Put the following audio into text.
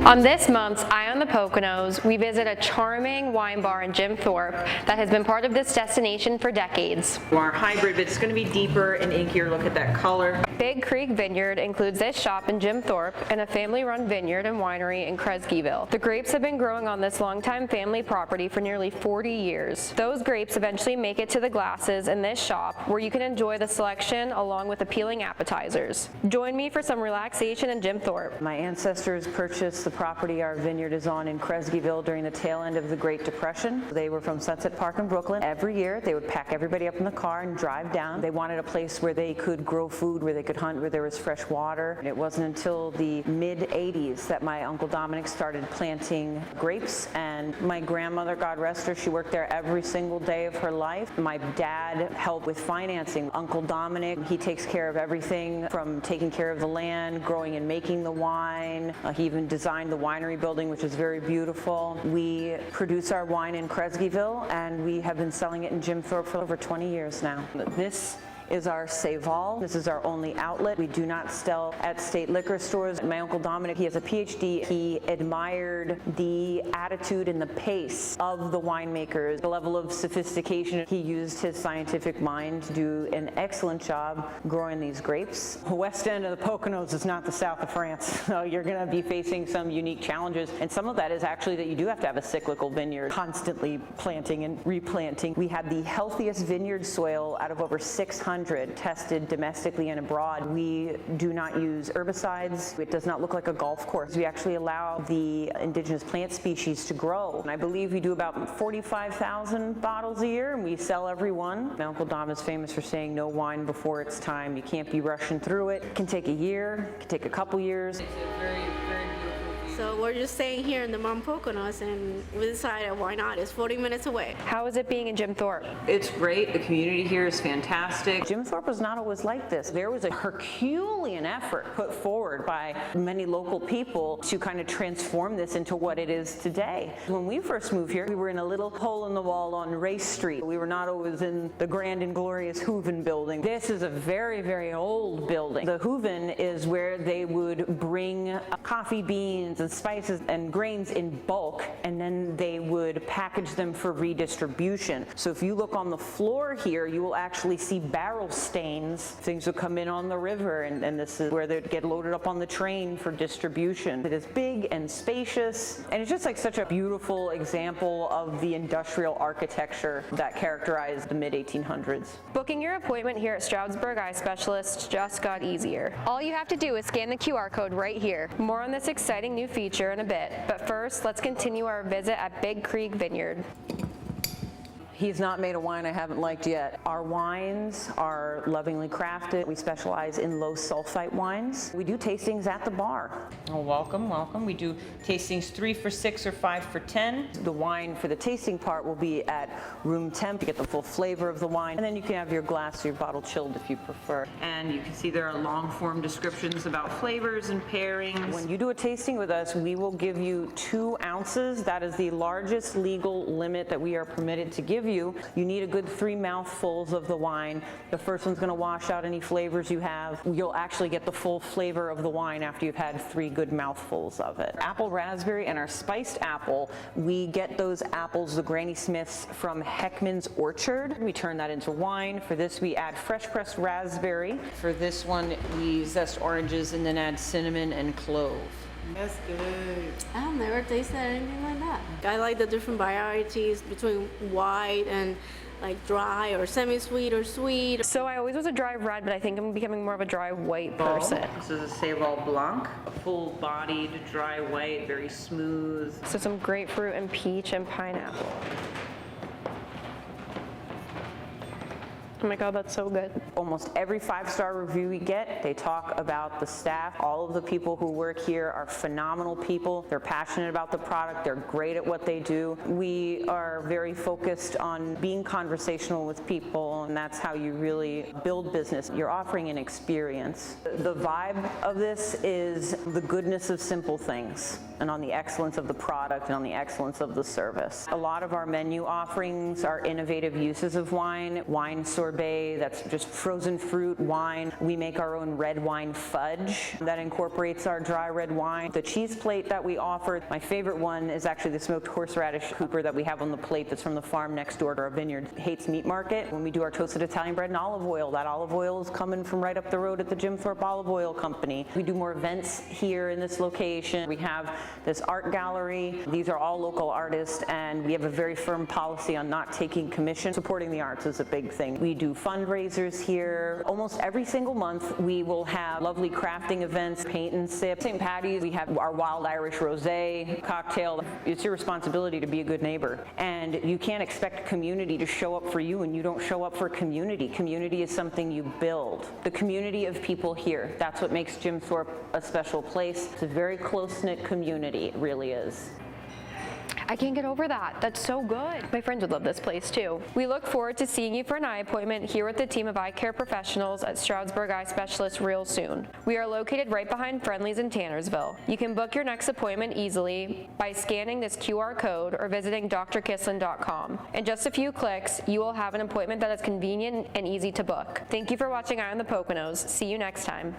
On this month's Eye on the Poconos, we visit a charming wine bar in Thorpe that has been part of this destination for decades. Our hybrid, but it's going to be deeper and inkier. Look at that color. Big Creek Vineyard includes this shop in Thorpe and a family-run vineyard and winery in Kresgeville. The grapes have been growing on this longtime family property for nearly 40 years. Those grapes eventually make it to the glasses in this shop, where you can enjoy the selection along with appealing appetizers. Join me for some relaxation in Thorpe. My ancestors purchased the property our vineyard is on in Kresgeville during the tail end of the Great Depression. They were from Sunset Park in Brooklyn. Every year they would pack everybody up in the car and drive down. They wanted a place where they could grow food, where they could hunt, where there was fresh water. And it wasn't until the mid-'80s that my Uncle Dominic started planting grapes, and my grandmother, God rest her, she worked there every single day of her life. My dad helped with financing. Uncle Dominic, he takes care of everything from taking care of the land, growing and making the wine. He even designed the winery building, which is very beautiful. We produce our wine in Kresgeville, and we have been selling it in Thorpe for over 20 years now. This is our Saval. This is our only outlet. We do not sell at state liquor stores. My Uncle Dominic, he has a PhD. He admired the attitude and the pace of the winemakers, the level of sophistication. He used his scientific mind to do an excellent job growing these grapes. The west end of the Poconos is not the south of France, so you're going to be facing some unique challenges, and some of that is actually that you do have to have a cyclical vineyard, constantly planting and replanting. We have the healthiest vineyard soil out of over 600 tested domestically and abroad. We do not use herbicides. It does not look like a golf course. We actually allow the indigenous plant species to grow. And I believe we do about 45,000 bottles a year, and we sell every one. My Uncle Dom is famous for saying no wine before it's time. You can't be rushing through it. It can take a year, it can take a couple years. It's a very, very beautiful view. So we're just staying here in the Poconos, and we decided why not? It's 40 minutes away. How is it being in Thorpe? It's great. The community here is fantastic. Thorpe was not always like this. There was a Herculean effort put forward by many local people to kind of transform this into what it is today. When we first moved here, we were in a little hole in the wall on Race Street. We were not always in the grand and glorious Hooven building. This is a very, very old building. The Hooven is where they would bring coffee beans and spices and grains in bulk, and then they would package them for redistribution. So if you look on the floor here, you will actually see barrel stains. Things would come in on the river, and this is where they'd get loaded up on the train for distribution. It is big and spacious, and it's just like such a beautiful example of the industrial architecture that characterized the mid-1800s. Booking your appointment here at Stroudsburg Eye Specialists just got easier. All you have to do is scan the QR code right here. More on this exciting new feature in a bit, but first, let's continue our visit at Big Creek Vineyard. He's not made a wine I haven't liked yet. Our wines are lovingly crafted. We specialize in low sulfite wines. We do tastings at the bar. Oh, welcome, welcome. We do tastings 3 for $6 or 5 for $10. The wine for the tasting part will be at room temp. You get the full flavor of the wine, and then you can have your glass or your bottle chilled if you prefer. And you can see there are long form descriptions about flavors and pairings. When you do a tasting with us, we will give you 2 ounces. That is the largest legal limit that we are permitted to give you. You need a good 3 mouthfuls of the wine. The first one's going to wash out any flavors you have. You'll actually get the full flavor of the wine after you've had 3 good mouthfuls of it. Apple raspberry and our spiced apple, we get those apples, the Granny Smiths, from Heckman's Orchard. We turn that into wine. For this, we add fresh pressed raspberry. For this one, we zest oranges and then add cinnamon and clove. That's good. I've never tasted anything like that. I like the different varieties between white and like dry or semi-sweet or sweet. So I always was a dry red, but I think I'm becoming more of a dry white person. This is a Saval Blanc, a full-bodied dry white, very smooth. So some grapefruit and peach and pineapple. Oh my God, that's so good. Almost every 5-star review we get, they talk about the staff. All of the people who work here are phenomenal people. They're passionate about the product. They're great at what they do. We are very focused on being conversational with people, and that's how you really build business. You're offering an experience. The vibe of this is the goodness of simple things, and on the excellence of the product and on the excellence of the service. A lot of our menu offerings are innovative uses of wine sourced sorbet that's just frozen fruit, wine. We make our own red wine fudge that incorporates our dry red wine. The cheese plate that we offer, my favorite one is actually the smoked horseradish Cooper that we have on the plate that's from the farm next door to our Vineyard, Hates Meat Market. When we do our toasted Italian bread and olive oil, that olive oil is coming from right up the road at the Jim Thorpe Olive Oil Company. We do more events here in this location. We have this art gallery. These are all local artists, and we have a very firm policy on not taking commission. Supporting the arts is a big thing. We do fundraisers here. Almost every single month we will have lovely crafting events, paint and sip. St. Patty's, we have our Wild Irish Rosé cocktail. It's your responsibility to be a good neighbor, and you can't expect community to show up for you when you don't show up for community. Community is something you build. The community of people here, that's what makes Jim Thorpe a special place. It's a very close-knit community, it really is. I can't get over that. That's so good. My friends would love this place too. We look forward to seeing you for an eye appointment here with the team of eye care professionals at Stroudsburg Eye Specialists real soon. We are located right behind Friendly's in Tannersville. You can book your next appointment easily by scanning this QR code or visiting drkislin.com. In just a few clicks, you will have an appointment that is convenient and easy to book. Thank you for watching Eye on the Poconos. See you next time.